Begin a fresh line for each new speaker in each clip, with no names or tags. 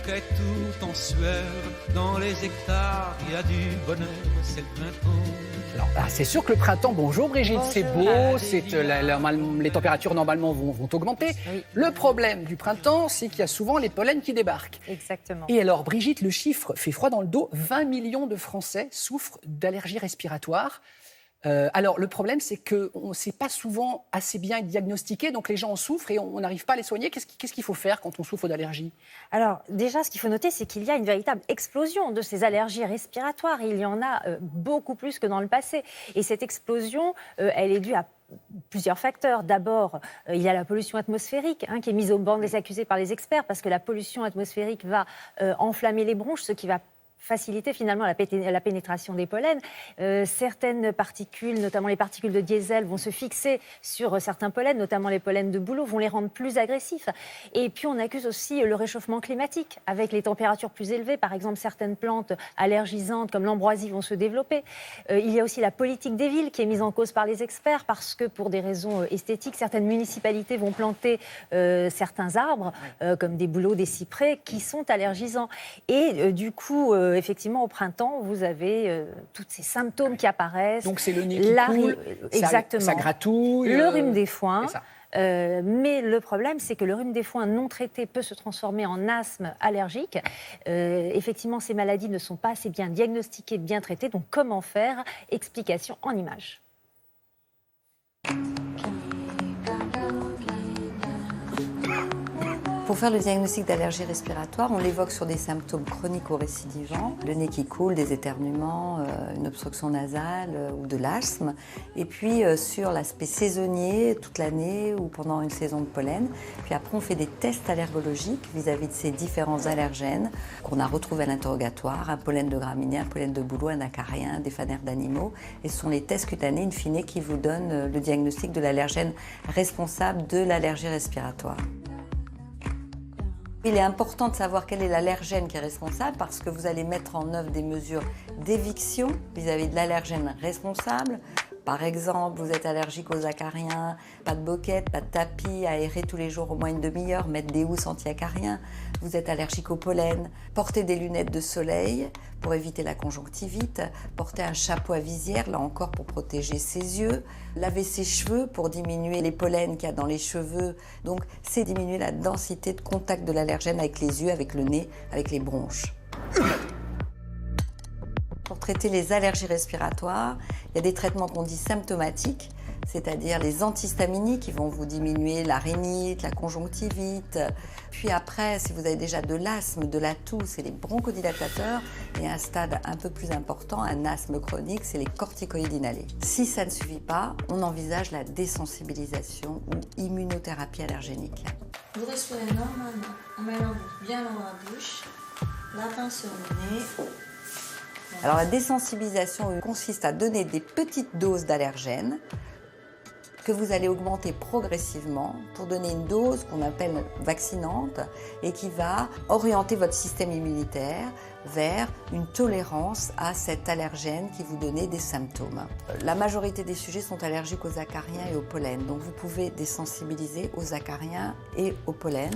est tout en sueur. Dans les hectares, il y a du bonheur, c'est le printemps.
Alors, c'est sûr que le printemps, bonjour Brigitte,
Bonjour.
c'est beau, les températures normalement vont augmenter.
Oui.
Le problème du printemps, c'est qu'il y a souvent les pollens qui débarquent.
Exactement.
Et alors Brigitte, le chiffre fait froid dans le dos, 20 millions de Français souffrent d'allergies respiratoires. Alors le problème, c'est qu'on ne sait pas souvent assez bien diagnostiquer, donc les gens en souffrent et on n'arrive pas à les soigner. Qu'est-ce qu'il faut faire quand on souffre d'allergies ?
Alors déjà, ce qu'il faut noter, c'est qu'il y a une véritable explosion de ces allergies respiratoires. Il y en a beaucoup plus que dans le passé. Et cette explosion, elle est due à plusieurs facteurs. D'abord, il y a la pollution atmosphérique qui est mise au banc des accusés par les experts, parce que la pollution atmosphérique va enflammer les bronches, ce qui va faciliter finalement la pénétration des pollens. Certaines particules, notamment les particules de diesel, vont se fixer sur certains pollens, notamment les pollens de bouleau, vont les rendre plus agressifs. Et puis on accuse aussi le réchauffement climatique, avec les températures plus élevées. Par exemple, certaines plantes allergisantes comme l'ambroisie vont se développer. Il y a aussi la politique des villes qui est mise en cause par les experts, parce que pour des raisons esthétiques, certaines municipalités vont planter certains arbres, comme des bouleaux, des cyprès, qui sont allergisants. Et du coup, effectivement, au printemps, vous avez tous ces symptômes qui apparaissent.
Donc c'est le nez qui coule,
exactement.
ça gratouille.
Le rhume des foins.
C'est ça.
Mais le problème, c'est que le rhume des foins non traité peut se transformer en asthme allergique. Effectivement, ces maladies ne sont pas assez bien diagnostiquées, bien traitées. Donc, comment faire ? Explication en images.
Pour faire le diagnostic d'allergie respiratoire, on l'évoque sur des symptômes chroniques ou récidivants, le nez qui coule, des éternuements, une obstruction nasale ou de l'asthme, et puis sur l'aspect saisonnier toute l'année ou pendant une saison de pollen. Puis après, on fait des tests allergologiques vis-à-vis de ces différents allergènes qu'on a retrouvés à l'interrogatoire, un pollen de graminées, un pollen de bouleau, un acarien, des fanères d'animaux. Et ce sont les tests cutanés, in fine, qui vous donnent le diagnostic de l'allergène responsable de l'allergie respiratoire. Il est important de savoir quel est l'allergène qui est responsable, parce que vous allez mettre en œuvre des mesures d'éviction vis-à-vis de l'allergène responsable. Par exemple, vous êtes allergique aux acariens, pas de boquette, pas de tapis, aérer tous les jours au moins une demi-heure, mettre des housses anti-acariens. Vous êtes allergique au pollen, portez des lunettes de soleil pour éviter la conjonctivite, portez un chapeau à visière, là encore pour protéger ses yeux, laver ses cheveux pour diminuer les pollens qu'il y a dans les cheveux. Donc, c'est diminuer la densité de contact de l'allergène avec les yeux, avec le nez, avec les bronches. Pour traiter les allergies respiratoires, il y a des traitements qu'on dit symptomatiques, c'est-à-dire les antihistaminiques qui vont vous diminuer la rhinite, la conjonctivite. Puis après, si vous avez déjà de l'asthme, de la toux, c'est les bronchodilatateurs. Et un stade un peu plus important, un asthme chronique, c'est les corticoïdes inhalés. Si ça ne suffit pas, on envisage la désensibilisation ou immunothérapie allergénique.
Vous respirez normalement en mettant bien dans la bouche, la pince sur le nez.
Alors la désensibilisation consiste à donner des petites doses d'allergènes que vous allez augmenter progressivement pour donner une dose qu'on appelle vaccinante et qui va orienter votre système immunitaire vers une tolérance à cet allergène qui vous donnait des symptômes. La majorité des sujets sont allergiques aux acariens et au pollen, donc vous pouvez désensibiliser aux acariens et au pollen.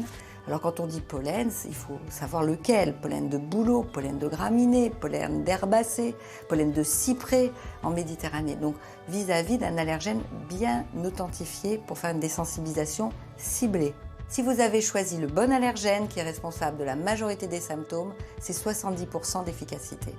Alors quand on dit pollen, il faut savoir lequel. Pollen de bouleau, pollen de graminées, pollen d'herbacées, pollen de cyprès en Méditerranée. Donc vis-à-vis d'un allergène bien authentifié pour faire une désensibilisation ciblée. Si vous avez choisi le bon allergène qui est responsable de la majorité des symptômes, c'est 70% d'efficacité.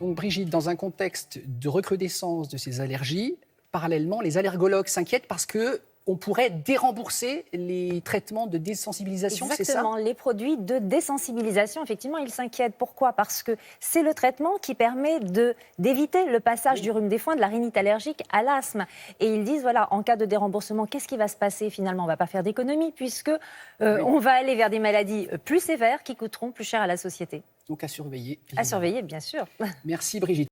Donc Brigitte, dans un contexte de recrudescence de ces allergies, parallèlement, les allergologues s'inquiètent parce que on pourrait dérembourser les traitements de désensibilisation, c'est ça ?
Exactement, les produits de désensibilisation, effectivement, ils s'inquiètent. Pourquoi ? Parce que c'est le traitement qui permet d'éviter le passage du rhume des foins, de la rhinite allergique à l'asthme. Et ils disent, voilà, en cas de déremboursement, qu'est-ce qui va se passer ? Finalement, on ne va pas faire d'économie, puisque on va aller vers des maladies plus sévères qui coûteront plus cher à la société.
Donc à surveiller.
À surveiller, bien sûr.
Merci Brigitte.